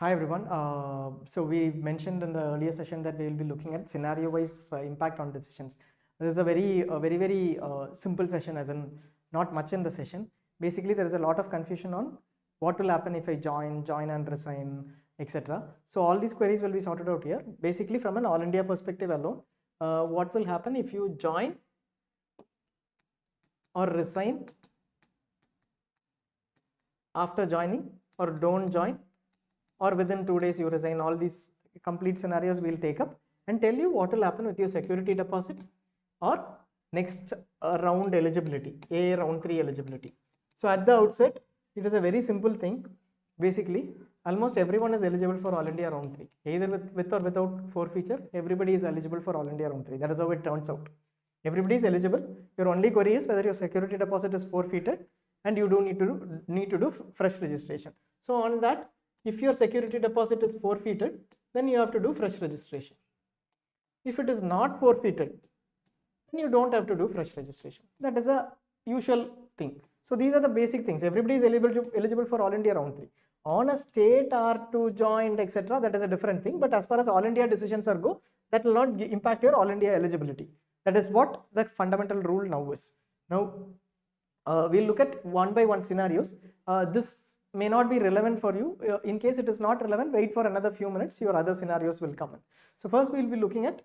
Hi everyone. So we mentioned in the earlier session that we will be looking at scenario-wise impact on decisions. This is a very simple session, as in not much in the session. Basically, there is a lot of confusion on what will happen if I join and resign, etc. So all these queries will be sorted out here. Basically, from an all India perspective alone, what will happen if you join or resign after joining, or don't join, or within 2 days you resign. All these complete scenarios we'll take up and tell you what will happen with your security deposit or next round eligibility, round 3 eligibility. So at the outset, it is a very simple thing. Basically, almost everyone is eligible for All India round 3, either with or without forfeiture. Everybody is eligible for All India round 3. That is how it turns out. Everybody is eligible. Your only query is whether your security deposit is forfeited, and you do need to do fresh registration. So on that, if your security deposit is forfeited, then you have to do fresh registration. If it is not forfeited, then you don't have to do fresh registration. That is a usual thing. So these are the basic things. Everybody is eligible for All India round 3. On a state or 2Joining, etc., that is a different thing. But as far as All India decisions are go, that will not impact your All India eligibility. That is what the fundamental rule now is. Now, we'll look at one by one scenarios. This may not be relevant for you. In case it is not relevant, wait for another few minutes, your other scenarios will come in. So first we'll be looking at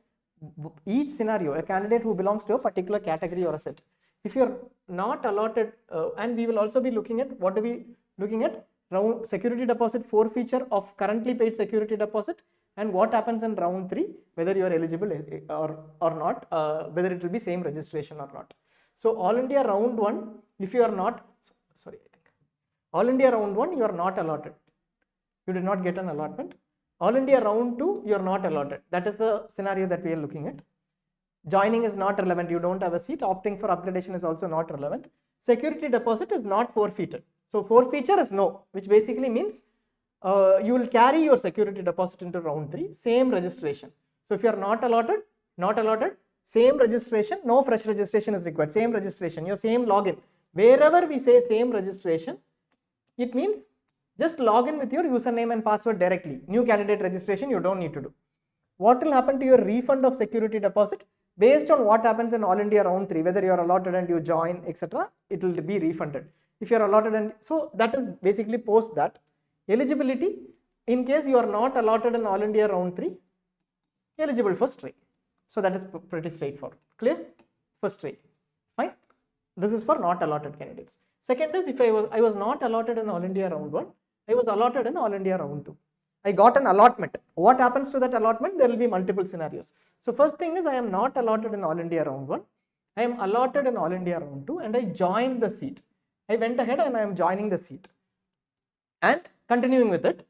each scenario, a candidate who belongs to a particular category or a set. If you're not allotted, and we will also be looking at, what are we looking at? Round security deposit forfeiture of currently paid security deposit, and what happens in round 3, whether you are eligible or not, whether it will be same registration or not. So All India round 1, if you are not, All India round 1, you are not allotted. You did not get an allotment. All India round 2, you are not allotted. That is the scenario that we are looking at. Joining is not relevant. You don't have a seat. Opting for upgradation is also not relevant. Security deposit is not forfeited. So forfeiture is no, which basically means you will carry your security deposit into round 3, same registration. So if you are not allotted, same registration, no fresh registration is required. Same registration, your same login. Wherever we say same registration, it means just log in with your username and password directly. New candidate registration you don't need to do. What will happen to your refund of security deposit? Based on what happens in All India round 3, whether you are allotted and you join, etc., it will be refunded. If you are allotted, and so that is basically post that. Eligibility, in case you are not allotted in All India round 3, eligible for stray. So that is pretty straightforward. Clear? For stray. Fine. This is for not allotted candidates. Second is, if I was not allotted in All India round 1, I was allotted in All India round 2. I got an allotment. What happens to that allotment? There will be multiple scenarios. So first thing is, I am not allotted in All India round 1. I am allotted in All India round 2, and I joined the seat. I went ahead and I am joining the seat and continuing with it.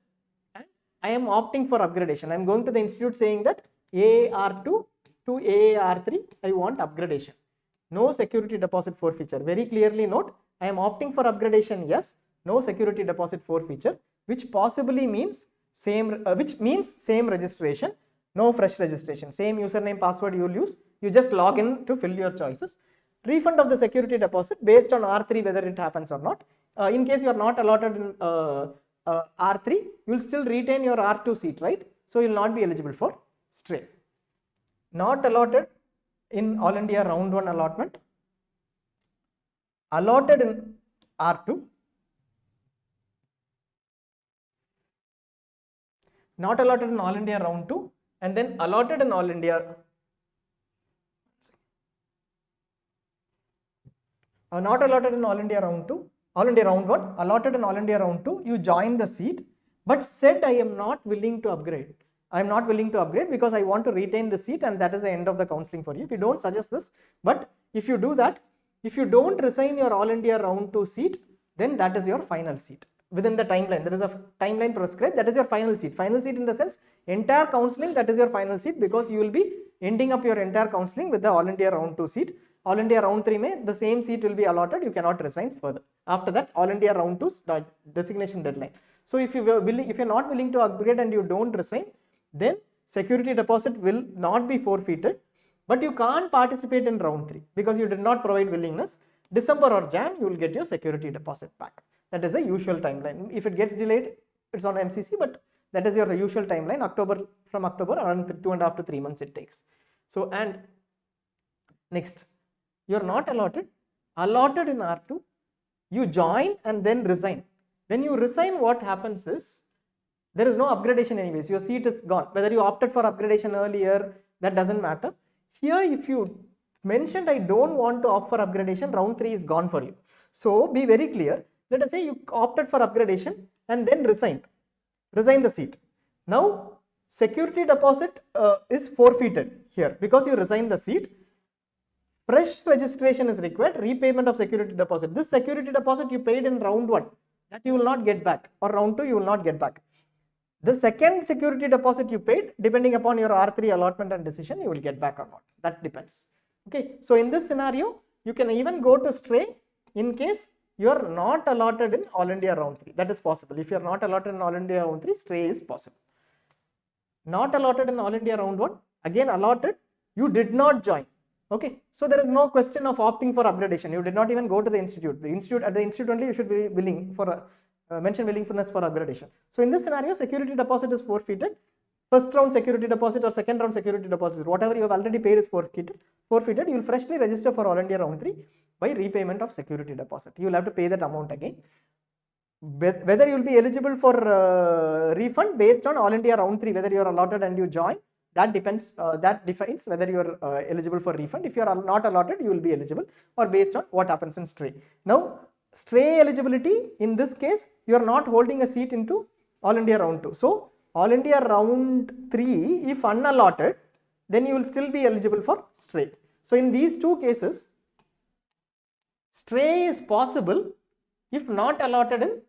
And I am opting for upgradation. I am going to the institute saying that AAR2 to AAR3, I want upgradation. No security deposit forfeiture. Very clearly note, I am opting for upgradation, yes. No security deposit forfeiture, which possibly means same registration, no fresh registration. Same username, password you will use. You just log in to fill your choices. Refund of the security deposit based on R3, whether it happens or not. In case you are not allotted in R3, you will still retain your R2 seat, right? So you will not be eligible for stray. Not allotted in All India round 1 allotment, allotted in R2, not allotted in All India round 2, and then allotted in All India, not allotted in All India round 2, All India round 1, allotted in All India round 2, you join the seat, but said I am not willing to upgrade. I am not willing to upgrade because I want to retain the seat, and that is the end of the counseling for you. If you don't suggest this, but if you do that, if you don't resign your All India round 2 seat, then that is your final seat. Within the timeline, there is a timeline prescribed, that is your final seat. Final seat in the sense, entire counseling, that is your final seat, because you will be ending up your entire counseling with the All India round 2 seat. All India round 3 may, the same seat will be allotted, you cannot resign further. After that, All India round 2 designation deadline. So if you are not willing to upgrade and you don't resign, then security deposit will not be forfeited, but you can't participate in round 3 because you did not provide willingness. December or Jan, you will get your security deposit back. That is a usual timeline. If it gets delayed, it's on MCC, but That is your usual timeline. From October, around 2.5 to 3 months it takes. So, and next, you are not allotted in R2, you join and then resign. When you resign, what happens is, there is no upgradation anyways, your seat is gone. Whether you opted for upgradation earlier, that doesn't matter. Here, if you mentioned I don't want to opt for upgradation, round 3 is gone for you. So be very clear. Let us say you opted for upgradation and then resign the seat. Now security deposit is forfeited here because you resign the seat. Fresh registration is required, repayment of security deposit. This security deposit you paid in round 1, that you will not get back, or round 2 you will not get back. The second security deposit you paid, depending upon your R3 allotment and decision, you will get back or not. That depends. Okay, so in this scenario, you can even go to stray in case you are not allotted in All India round 3. That is possible. If you are not allotted in All India round 3, stray is possible. Not allotted in All India round 1, again allotted, you did not join. Okay, so there is no question of opting for upgradation. You did not even go to the institute. At the institute only you should be willing for mention willingness for upgradation. So in this scenario, security deposit is forfeited. First round security deposit or second round security deposit, whatever you have already paid is forfeited. You will freshly register for All India round 3 by repayment of security deposit. You will have to pay that amount again. Whether you will be eligible for refund based on All India round 3, whether you are allotted and you join, that depends, that defines whether you are eligible for refund. If you are not allotted, you will be eligible, or based on what happens in stray. Now stray eligibility, in this case you are not holding a seat into All India round 2. So All India round 3, if unallotted, then you will still be eligible for stray. So in these two cases, stray is possible if not allotted in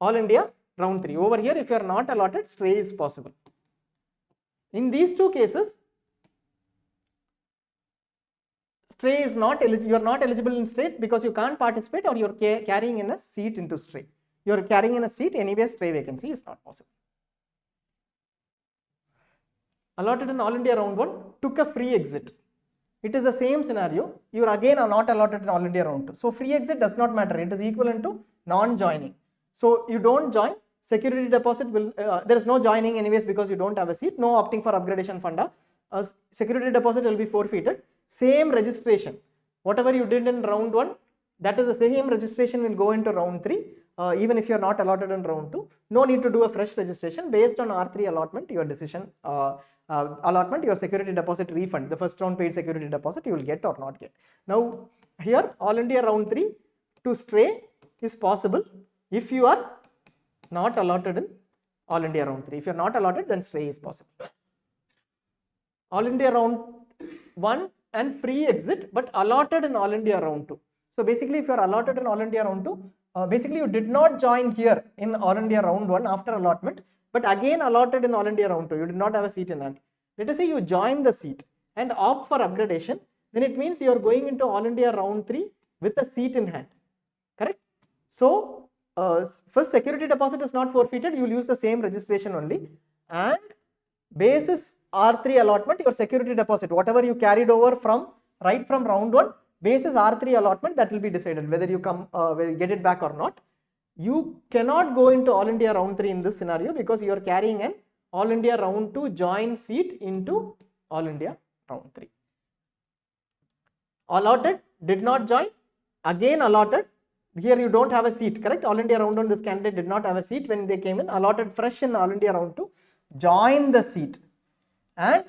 All India round 3. Over here, if you are not allotted, stray is possible. In these two cases, stray is not eligible. You are not eligible in stray because you can't participate, or you are carrying in a seat into stray. You are carrying in a seat, anyway stray vacancy is not possible. Allotted in All India round 1, took a free exit. It is the same scenario. You are again not allotted in All India round 2. So free exit does not matter. It is equivalent to non-joining. So you don't join. Security deposit will, there is no joining anyways because you don't have a seat. No opting for upgradation funda. Security deposit will be forfeited. Same registration. Whatever you did in round 1, that is the same registration will go into round 3. Even if you are not allotted in round 2, no need to do a fresh registration. Based on R3 allotment, your decision allotment, your security deposit refund, the first round paid security deposit, you will get or not get. Now here, All India round 3 to stray is possible if you are not allotted in All India round 3. If you are not allotted, then stray is possible. All India round 1 and free exit, but allotted in All India round 2. So basically, if you are allotted in All India round 2, basically you did not join here in All India round 1 after allotment, but again allotted in All India round 2. You did not have a seat in hand. Let us say you join the seat and opt for upgradation, then it means you are going into All India round 3 with a seat in hand. Correct? So first, security deposit is not forfeited. You will use the same registration only, and basis R3 allotment, your security deposit, whatever you carried over from right from round 1, basis R3 allotment, that will be decided whether you get it back or not. You cannot go into All India round 3 in this scenario because you are carrying an All India round 2 join seat into All India round 3. Allotted, did not join, again allotted. Here you don't have a seat, correct? All India round 1, this candidate did not have a seat when they came in, allotted fresh in All India round 2, join the seat and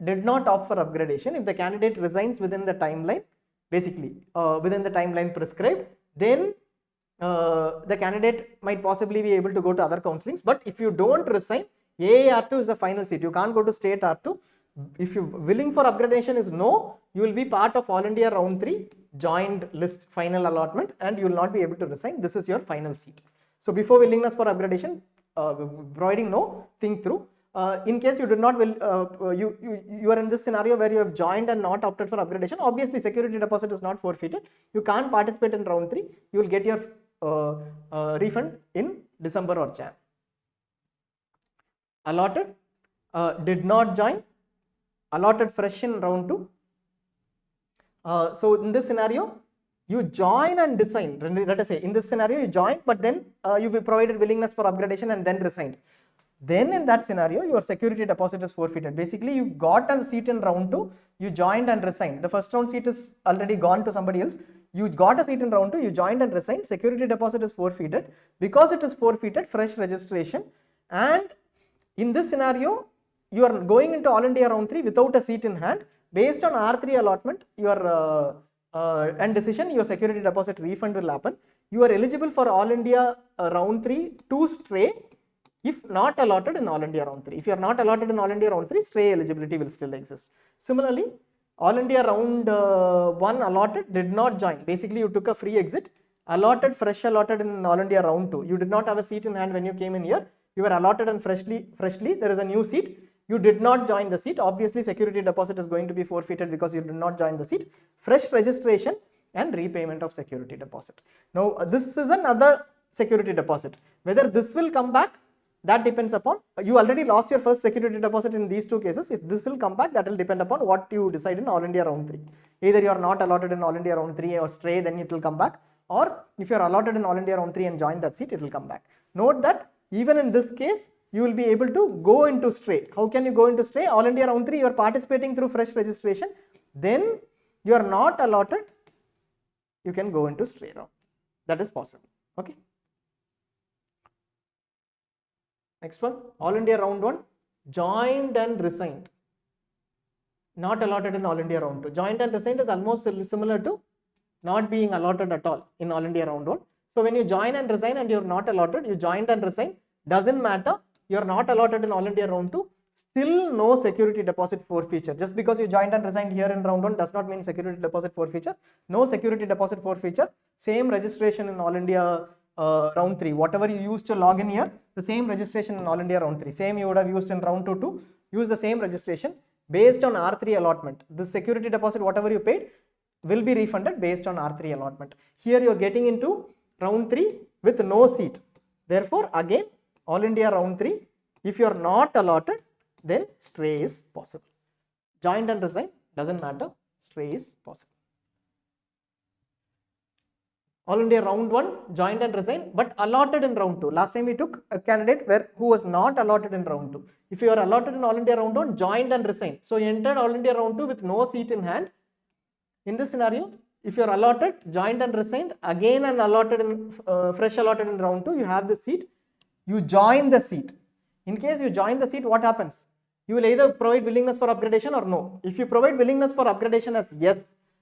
did not opt for upgradation. If the candidate resigns within the timeline, basically within the timeline prescribed, then the candidate might possibly be able to go to other counselings. But if you don't resign, AAR2 is the final seat. You can't go to state R2. If you willing for upgradation is no, you will be part of All India round 3 joined list final allotment, and you will not be able to resign. This is your final seat. So before willingness for upgradation, providing no, think through. In case you did not you are in this scenario where you have joined and not opted for upgradation, obviously security deposit is not forfeited. You can't participate in round 3. You will get your refund in December or Jan. Allotted, did not join, allotted fresh in round 2. So in this scenario, you join and resign. Let us say in this scenario you joined, but then you provided willingness for upgradation and then resigned. then in that scenario, your security deposit is forfeited. Basically, you got a seat in round 2, you joined and resigned. The first round seat is already gone to somebody else. You got a seat in round 2, you joined and resigned, security deposit is forfeited. Because it is forfeited, fresh registration. And in this scenario, you are going into All India round 3 without a seat in hand. Based on R3 allotment, your and decision, your security deposit refund will happen. You are eligible for All India round 3 to stray if not allotted in All India round 3. If you are not allotted in All India round 3, stray eligibility will still exist. Similarly, All India round 1 allotted, did not join. Basically, you took a free exit, allotted, fresh allotted in All India round 2. You did not have a seat in hand when you came in here. You were allotted and freshly there is a new seat. You did not join the seat. Obviously, security deposit is going to be forfeited because you did not join the seat. Fresh registration and repayment of security deposit. Now, this is another security deposit. Whether this will come back, that depends upon, you already lost your first security deposit in these two cases. If this will come back, that will depend upon what you decide in All India round 3. Either you are not allotted in All India round 3 or stray, then it will come back. Or if you are allotted in All India round 3 and join that seat, it will come back. Note that even in this case, you will be able to go into stray. How can you go into stray? All India round 3, you are participating through fresh registration. Then you are not allotted, you can go into stray round. That is possible. Okay. Next one, All India round 1, joined and resigned. Not allotted in All India round 2. Joined and resigned is almost similar to not being allotted at all in All India round 1. So when you join and resign and you are not allotted, you joined and resigned, doesn't matter. You are not allotted in All India round 2, still no security deposit forfeiture. Just because you joined and resigned here in round 1 does not mean security deposit forfeiture. No security deposit forfeiture. Same registration in All India round 3. Whatever you used to log in here, the same registration in All India round 3. Same you would have used in round 2 too. Use the same registration based on R3 allotment. The security deposit, whatever you paid, will be refunded based on R3 allotment. Here you are getting into round 3 with no seat. Therefore, again, All India round 3, if you are not allotted, then stray is possible. Joined and resigned, doesn't matter, stray is possible. All India round 1, joined and resigned, but allotted in round 2. Last time we took a candidate who was not allotted in round 2. If you are allotted in All India round 1, joined and resigned. So you entered All India round 2 with no seat in hand. In this scenario, if you are allotted, joined and resigned, again and allotted in fresh allotted in round 2, you have the seat. You join the seat. In case you join the seat, what happens? You will either provide willingness for upgradation or no. If you provide willingness for upgradation as yes,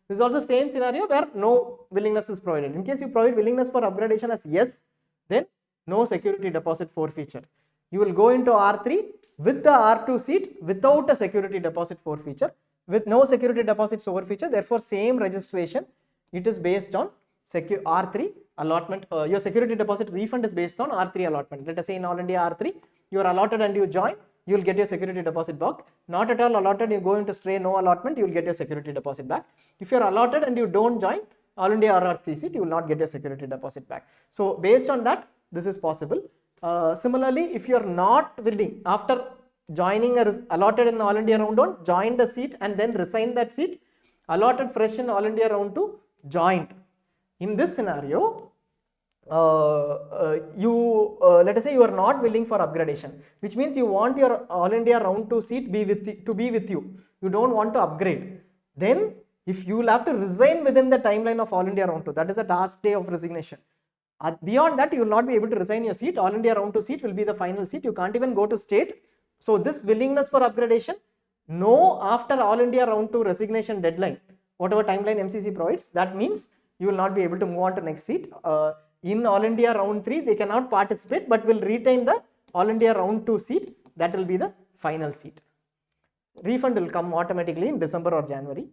this is also same scenario where no willingness is provided. In case you provide willingness for upgradation as yes, then no security deposit forfeiture. You will go into R3 with the R2 seat without a security deposit forfeiture. With no security deposit forfeiture, therefore same registration. It is based on R3 allotment. Your security deposit refund is based on R3 allotment. Let us say in All India R3, you are allotted and you join, you will get your security deposit back. Not at all allotted, you go into stray, no allotment, you will get your security deposit back. If you are allotted and you don't join All India R3 seat, you will not get your security deposit back. So based on that, this is possible. Similarly, if you are not willing, after joining or allotted in All India round 1, joined a seat and then resigned that seat, allotted fresh in All India round 2, joined. In this scenario, let us say you are not willing for upgradation, which means you want your All India round 2 seat to be with you. You don't want to upgrade. Then if you will have to resign within the timeline of All India round 2, that is the last day of resignation. Beyond that, you will not be able to resign your seat. All India round 2 seat will be the final seat. You can't even go to state. So this willingness for upgradation, no after All India round 2 resignation deadline, whatever timeline MCC provides, that means you will not be able to move on to next seat. In All India round 3, they cannot participate, but will retain the All India round 2 seat. That will be the final seat. Refund will come automatically in December or January.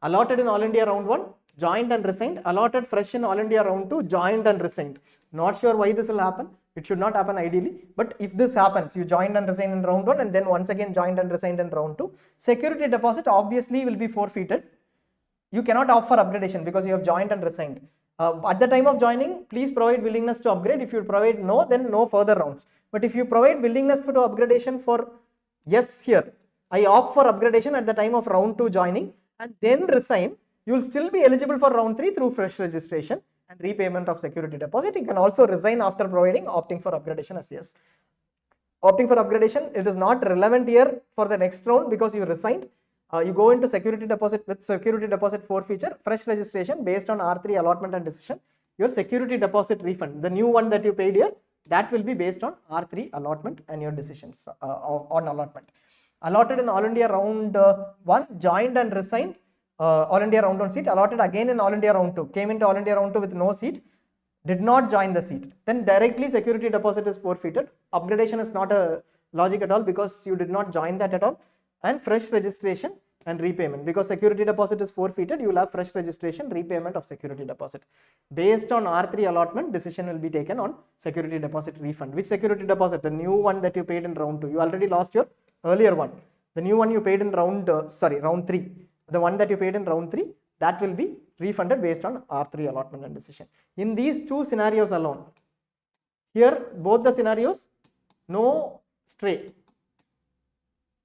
Allotted in All India round 1, joined and resigned. Allotted fresh in All India round 2, joined and resigned. Not sure why this will happen. It should not happen ideally. But if this happens, you joined and resigned in round 1 and then once again joined and resigned in round 2, security deposit obviously will be forfeited. You cannot opt for upgradation because you have joined and resigned. At the time of joining, please provide willingness to upgrade. If you provide no, then no further rounds. But if you provide willingness to upgradation for yes here, I opt for upgradation at the time of round 2 joining and then resign, you will still be eligible for round 3 through fresh registration and repayment of security deposit. You can also resign after opting for upgradation as yes. opting for upgradation, it is not relevant here for the next round because you resigned. You go into security deposit with security deposit forfeiture, fresh registration based on R3 allotment and decision. Your security deposit refund, the new one that you paid here, that will be based on R3 allotment and your decisions on allotment. Allotted in All India round 1, joined and resigned, All India round 1 seat, allotted again in All India round 2, came into All India round 2 with no seat, did not join the seat, then directly security deposit is forfeited. Upgradation is not a logic at all because you did not join that at all. And fresh registration and repayment, because security deposit is forfeited, you will have fresh registration, repayment of security deposit. Based on R3 allotment, decision will be taken on security deposit refund. Which security deposit? The new one that you paid in round 2. You already lost your earlier one. The new one you paid in round 3. The one that you paid in round 3, that will be refunded based on R3 allotment and decision. In these two scenarios alone, here both the scenarios, no stray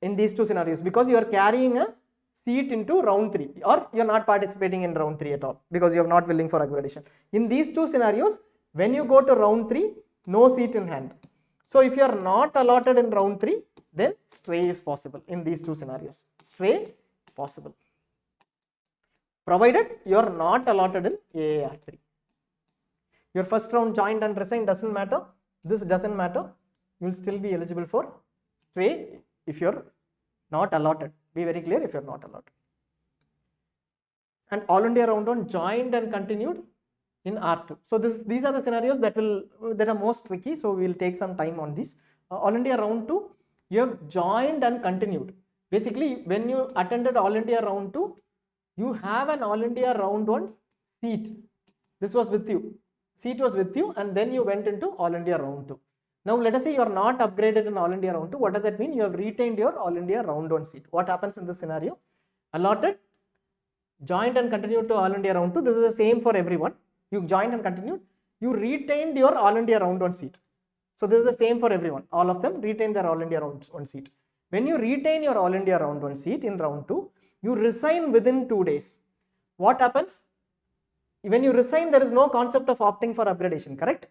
in these two scenarios because you are carrying a seat into round 3 or you are not participating in round 3 at all because you are not willing for upgradation. In these two scenarios, when you go to round 3, no seat in hand. So if you are not allotted in round 3, then stray is possible in these two scenarios. Stray possible, provided you are not allotted in AAR3. Your first round joined and resigned doesn't matter. This doesn't matter. You will still be eligible for stray if you are not allotted. Be very clear if you are not allotted. And All India round 1 joined and continued in R2. So these are the scenarios that are most tricky. So we will take some time on this. All India round 2, you have joined and continued. Basically, when you attended All India round 2, you have an All India round 1 seat. This was with you. Seat was with you, and then you went into All India round 2. Now let us say you are not upgraded in All India round 2. What does that mean? You have retained your All India round 1 seat. What happens in this scenario? Allotted, joined and continued to All India round 2. This is the same for everyone. You joined and continued. You retained your All India round 1 seat. So this is the same for everyone. All of them retain their All India round 1 seat. When you retain your All India round 1 seat in round 2, you resign within 2 days. What happens? When you resign, there is no concept of opting for upgradation, correct?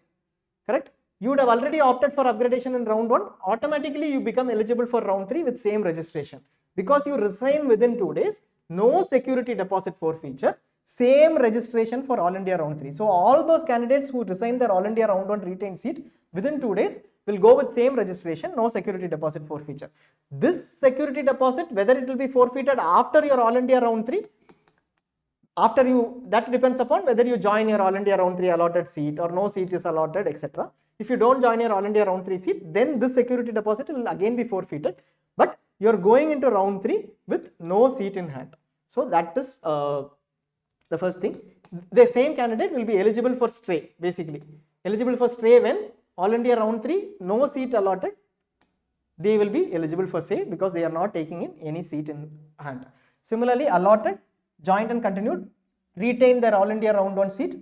Correct? You would have already opted for upgradation in round 1. Automatically, you become eligible for round 3 with same registration. Because you resign within 2 days, no security deposit forfeiture, same registration for All India round 3. So all those candidates who resign their All India round 1 retained seat within 2 days will go with same registration, no security deposit forfeiture. This security deposit, whether it will be forfeited after your All India round 3, that depends upon whether you join your All India round 3 allotted seat or no seat is allotted, etc. If you don't join your All India round 3 seat, then this security deposit will again be forfeited, but you are going into round 3 with no seat in hand. So that is the first thing. The same candidate will be eligible for stray, basically. Eligible for stray when All India round 3, no seat allotted, they will be eligible for stray because they are not taking in any seat in hand. Similarly, allotted, joined and continued, retained their All India round 1 seat.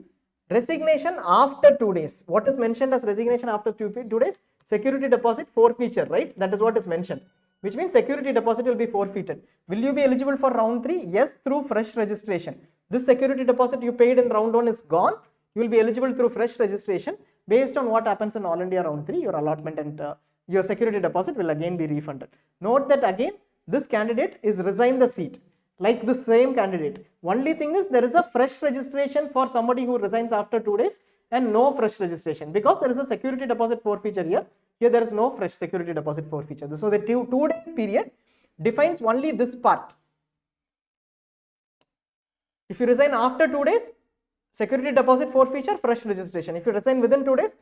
Resignation after 2 days. What is mentioned as resignation after 2 days? Security deposit forfeiture, right? That is what is mentioned, which means security deposit will be forfeited. Will you be eligible for round 3? Yes, through fresh registration. This security deposit you paid in round 1 is gone. You will be eligible through fresh registration. Based on what happens in All India round 3, your allotment and your security deposit will again be refunded. Note that again, this candidate is resigned the seat. Like the same candidate. Only thing is there is a fresh registration for somebody who resigns after 2 days and no fresh registration because there is a security deposit forfeiture here. Here there is no fresh security deposit forfeiture. So the 2-day period defines only this part. If you resign after 2 days, security deposit forfeiture, fresh registration. If you resign within 2 days,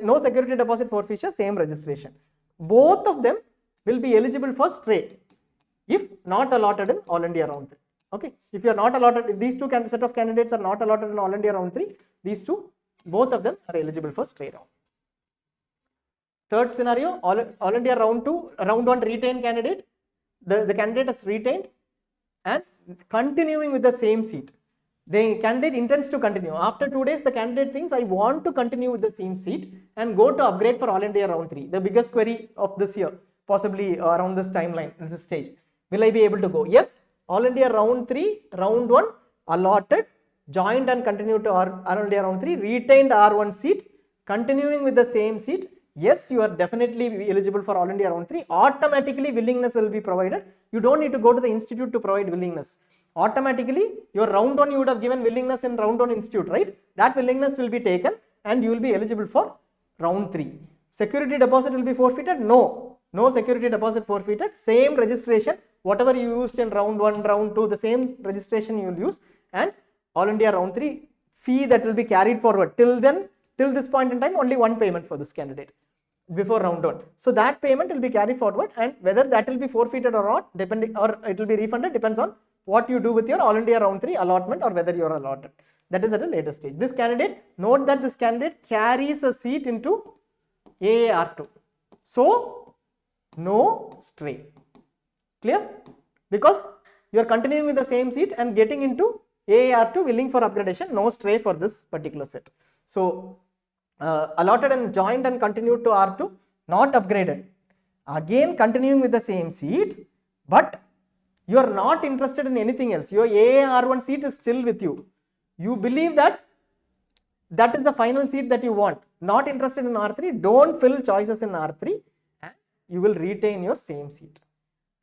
no security deposit forfeiture, same registration. Both of them will be eligible for stray if not allotted in All India round 3. Okay, if you are not allotted, if these two set of candidates are not allotted in All India round 3, these two, both of them are eligible for stray round. Third scenario, All India round 2, round 1 retained candidate. The candidate is retained and continuing with the same seat. The candidate intends to continue. After 2 days, the candidate thinks, I want to continue with the same seat and go to upgrade for All India round 3. The biggest query of this year, possibly around this timeline, this stage. Will I be able to go? Yes, All India round 3, round 1, allotted, joined and continued to All India round 3, retained R1 seat, continuing with the same seat, yes, you are definitely eligible for All India Round 3. Automatically willingness will be provided. You don't need to go to the institute to provide willingness. Automatically, your round 1 you would have given willingness in round 1 institute, right? That willingness will be taken and you will be eligible for round 3. Security deposit will be forfeited? No. No security deposit forfeited. Same registration, whatever you used in round 1, round 2, the same registration you will use, and All India Round 3 fee that will be carried forward. Till then, till this point in time, only one payment for this candidate before round 1. So that payment will be carried forward, and whether that will be forfeited or not, depending, or it will be refunded, depends on what you do with your All India Round 3 allotment or whether you are allotted. That is at a later stage. This candidate, note that this candidate carries a seat into AAR2. So, no stray. Clear? Because you are continuing with the same seat and getting into AAR2 willing for upgradation, no stray for this particular set. So, allotted and joined and continued to R2, not upgraded. Again, continuing with the same seat, but you are not interested in anything else. Your AAR1 seat is still with you. You believe that that is the final seat that you want. Not interested in R3, don't fill choices in R3 and you will retain your same seat.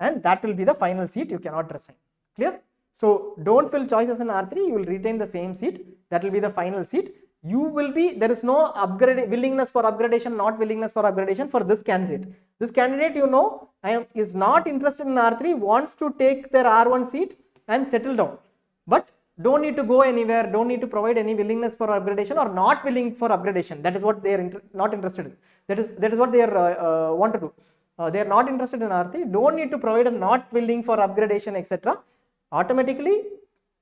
And that will be the final seat, you cannot resign. Clear? So, don't fill choices in R3, you will retain the same seat. That will be the final seat. You will be, there is no willingness for upgradation, not willingness for upgradation for this candidate. This candidate, you know, is not interested in R3, wants to take their R1 seat and settle down. But don't need to go anywhere, don't need to provide any willingness for upgradation or not willing for upgradation. That is what they are not interested in. That is what they are want to do. They are not interested in R3, don't need to provide a not willing for upgradation, etc. Automatically,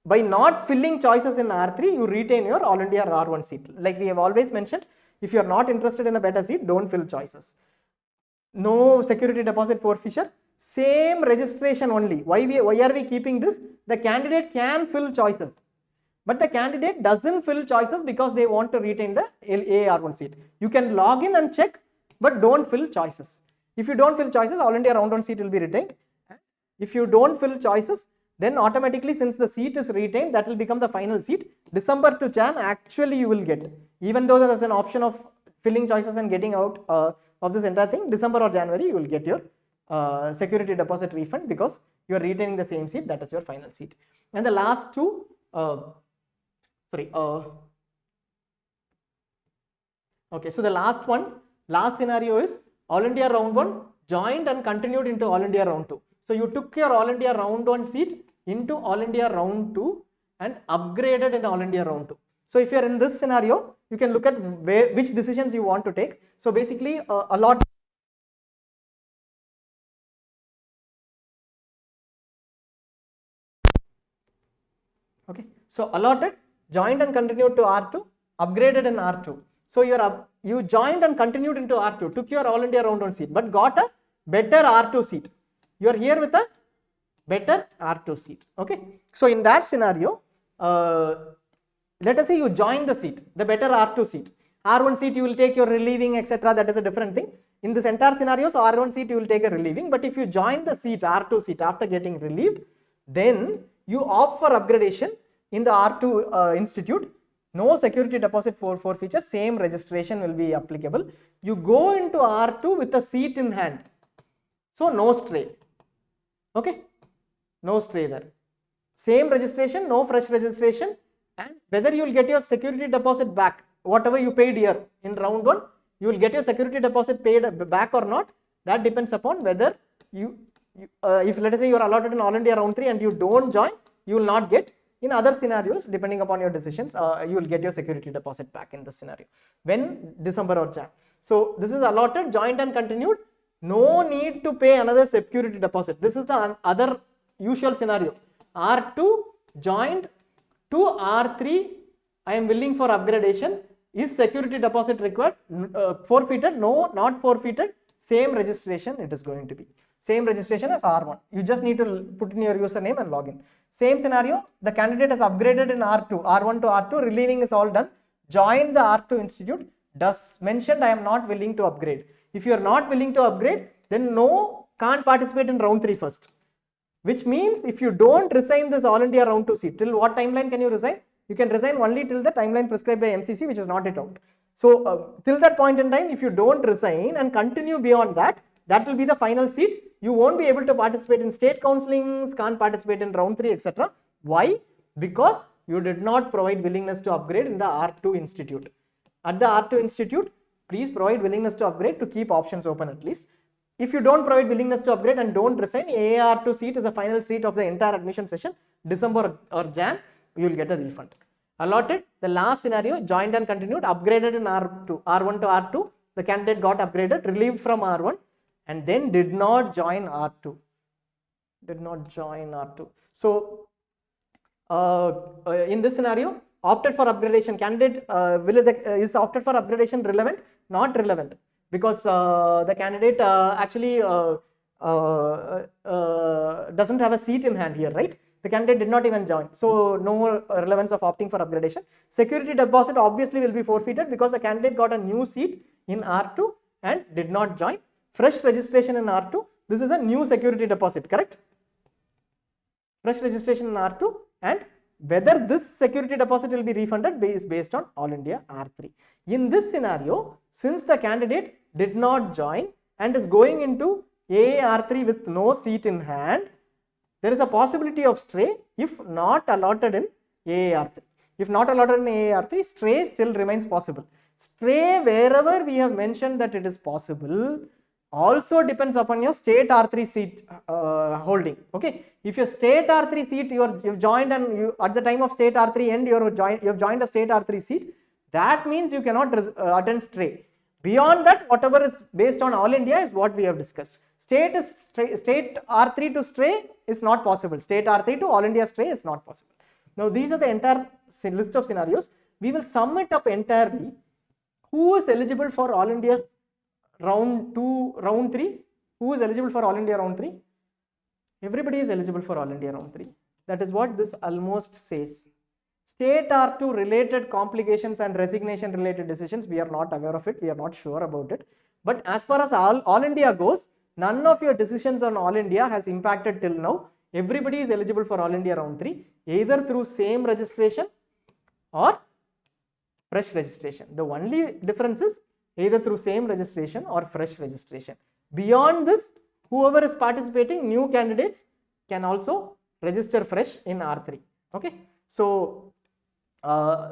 by not filling choices in R3, you retain your All India R1 seat. Like we have always mentioned, if you are not interested in a better seat, don't fill choices. No security deposit forfeiture, same registration only. Why are we keeping this? The candidate can fill choices, but the candidate doesn't fill choices because they want to retain the AAR1 seat. You can log in and check, but don't fill choices. If you don't fill choices, All India Round 1 seat will be retained. If you don't fill choices, then automatically, since the seat is retained, that will become the final seat. December to Jan, actually you will get, even though there is an option of filling choices and getting out of this entire thing, December or January, you will get your security deposit refund because you are retaining the same seat, that is your final seat. And the last two, okay, so the last scenario is All India Round 1 joined and continued into All India Round 2. So you took your All India Round 1 seat into All India Round 2 and upgraded in All India Round 2. So if you are in this scenario, you can look at which decisions you want to take. So basically a lot. Okay, so allotted, joined and continued to R2, upgraded in R2. So you joined and continued into R2, took your All India Round 1 seat, but got a better R2 seat. You are here with a better R2 seat. Okay, so in that scenario, let us say you join the seat, the better R2 seat. R1 seat you will take your relieving, etc. That is a different thing. In this entire scenario, so R1 seat you will take a relieving, but if you join the seat, R2 seat, after getting relieved, then you opt for upgradation in the R2 institute. No security deposit forfeiture, same registration will be applicable. You go into R2 with a seat in hand. So no stray. Okay, no stray there. Same registration, no fresh registration, and whether you will get your security deposit back, whatever you paid here in round 1, you will get your security deposit paid back or not. That depends upon whether if let us say you are allotted in All India Round 3 and you don't join, you will not get. In other scenarios, depending upon your decisions, you will get your security deposit back in this scenario. When? December or Jan. So this is allotted, joined and continued. No need to pay another security deposit. This is the other usual scenario. R2 joined to R3, I am willing for upgradation. Is security deposit required? Forfeited? No, not forfeited. Same registration it is going to be. Same registration as R1. You just need to put in your username and log in. Same scenario, the candidate has upgraded in R2, R1 to R2, relieving is all done. Join the R2 institute, does mentioned I am not willing to upgrade. If you are not willing to upgrade, then can't participate in round 3 first. Which means if you don't resign this All India Round 2 seat, till what timeline can you resign? You can resign only till the timeline prescribed by MCC, which is not yet out. So till that point in time, if you don't resign and continue beyond that, that will be the final seat. You won't be able to participate in state counselings, can't participate in round 3, etc. Why? Because you did not provide willingness to upgrade in the R2 institute. At the R2 institute, please provide willingness to upgrade to keep options open at least. If you don't provide willingness to upgrade and don't resign, AR2 seat is the final seat of the entire admission session, December or Jan, you will get a refund. Allotted, the last scenario, joined and continued, upgraded in R1 to R2, the candidate got upgraded, relieved from R1 and then did not join R2. So in this scenario, opted for upgradation candidate, is opted for upgradation relevant? Not relevant, because the candidate actually doesn't have a seat in hand here, right? The candidate did not even join, so no relevance of opting for upgradation. Security deposit obviously will be forfeited because the candidate got a new seat in R2 and did not join. Fresh registration in R2, this is a new security deposit, correct? Fresh registration in R2, and whether this security deposit will be refunded is based on All India R3. In this scenario, since the candidate did not join and is going into AR3 with no seat in hand, there is a possibility of stray if not allotted in AAR3. If not allotted in AAR3, stray still remains possible. Stray, wherever we have mentioned that it is possible, also depends upon your state R3 seat holding. Okay, if your state R3 seat you've joined and you at the time of state R3 end you have joined a state R3 seat, that means you cannot attend stray. Beyond that, whatever is based on All India is what we have discussed. State R3 to stray is not possible. State R3 to All India stray is not possible. Now these are the entire list of scenarios. We will sum it up entirely. Who is eligible for All India round 3? Who is eligible for All India round 3? Everybody is eligible for All India round 3. That is what this almost says. State R2 related complications and resignation related decisions, we are not aware of it, we are not sure about it. But as far as all India goes, none of your decisions on All India has impacted till now. Everybody is eligible for All India round 3, either through same registration or fresh registration. The only difference is either through same registration or fresh registration. Beyond this, whoever is participating, new candidates can also register fresh in R3. Okay, so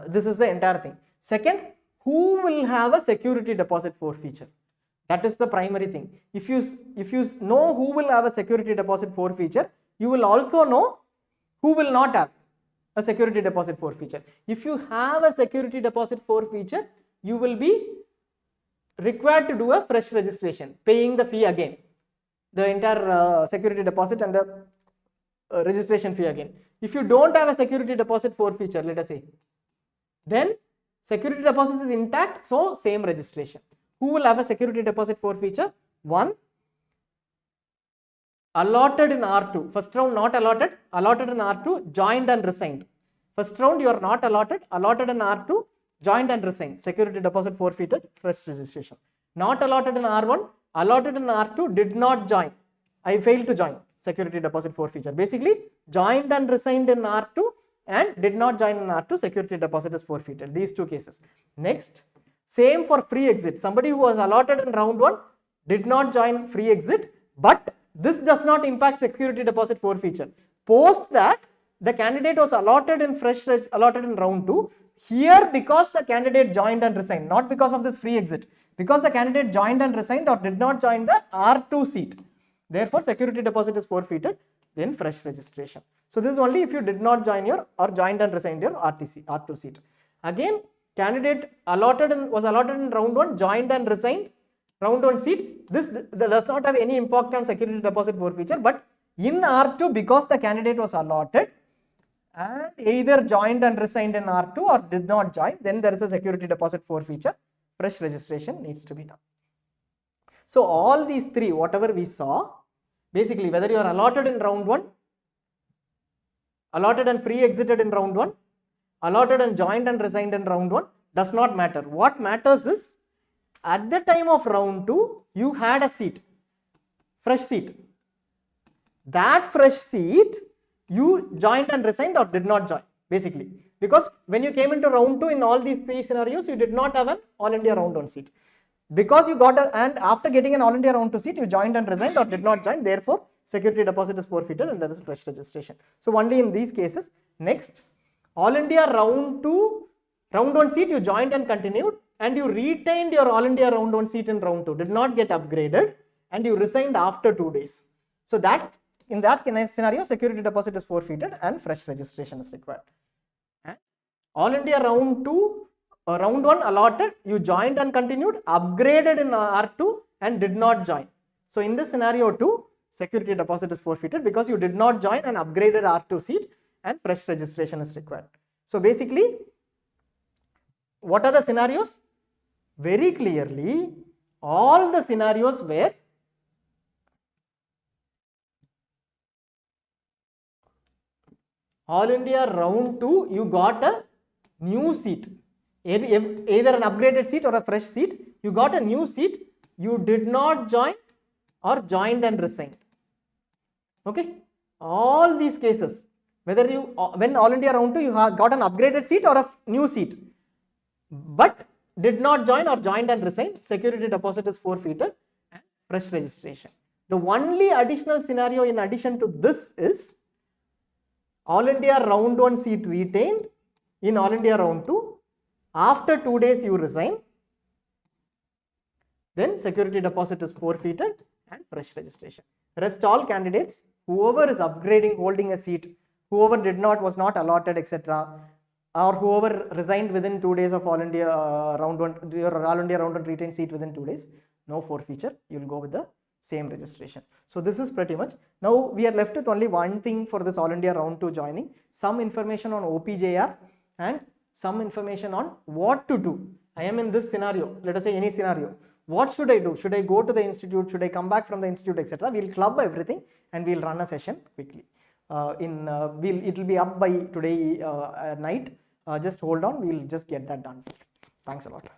this is the entire thing. Second, who will have a security deposit forfeiture? That is the primary thing. If you know who will have a security deposit forfeiture, you will also know who will not have a security deposit forfeiture. If you have a security deposit forfeiture, you will be required to do a fresh registration, paying the fee again, the entire security deposit and the registration fee again. If you don't have a security deposit forfeiture, let us say, then security deposit is intact, so same registration. Who will have a security deposit forfeiture? One, allotted in R2, first round not allotted, allotted in R2, joined and resigned. First round you are not allotted, allotted in R2, joined and resigned, security deposit forfeited, fresh registration. Not allotted in R1, allotted in R2, did not join, I failed to join, security deposit forfeiture. Basically, joined and resigned in R2 and did not join in R2, security deposit is forfeited. These two cases. Next, same for free exit. Somebody who was allotted in round 1 did not join free exit, but this does not impact security deposit forfeiture. Post that, the candidate was allotted in allotted in round 2. Here, because the candidate joined and resigned, not because of this free exit, because the candidate joined and resigned or did not join the R2 seat. Therefore, security deposit is forfeited, then fresh registration. So this is only if you did not join your or joined and resigned your R2 seat. Again, candidate was allotted in round 1, joined and resigned, round 1 seat. This does not have any impact on security deposit forfeiture, but in R2, because the candidate was allotted and either joined and resigned in R2 or did not join, then there is a security deposit forfeiture. Fresh registration needs to be done. So all these three, whatever we saw, basically whether you are allotted in round 1, allotted and free exited in round 1, allotted and joined and resigned in round 1, does not matter. What matters is, at the time of round 2, you had a seat, fresh seat. That fresh seat, you joined and resigned or did not join, basically. because when you came into round 2 in all these 3 scenarios, you did not have an All India round 1 seat. Because you got and after getting an All India round 2 seat, you joined and resigned or did not join, therefore security deposit is forfeited and there is fresh registration. So only in these cases. Next, All India round 1 seat you joined and continued, and you retained your All India round 1 seat in round 2, did not get upgraded, and you resigned after 2 days. So that in that scenario, security deposit is forfeited and fresh registration is required. And All India round 2, round 1 allotted, you joined and continued, upgraded in R2 and did not join. So in this scenario too, security deposit is forfeited because you did not join and upgraded R2 seat, and fresh registration is required. So basically, what are the scenarios? Very clearly, all the scenarios where All India round 2, you got a new seat, either an upgraded seat or a fresh seat, you got a new seat, you did not join or joined and resigned. Okay, all these cases, whether you, when All India round 2 you have got an upgraded seat or a new seat, but did not join or joined and resigned, security deposit is forfeited and fresh registration. The only additional scenario in addition to this is All India round 1 seat retained in All India round 2, after 2 days you resign, then security deposit is forfeited and fresh registration. Rest all candidates, whoever is upgrading, holding a seat, whoever did not, was not allotted, etc., or whoever resigned within 2 days of All India round 1, your All India round 1 retained seat within 2 days, no forfeiture, you will go with the same registration. So this is pretty much. Now we are left with only one thing for this All India round 2 joining, some information on OPJR and some information on what to do. I am in this scenario, let us say any scenario. What should I do? Should I go to the institute? Should I come back from the institute, etc.? We'll club everything and we'll run a session quickly. It will be up by today night. Just hold on, we'll just get that done. Thanks a lot.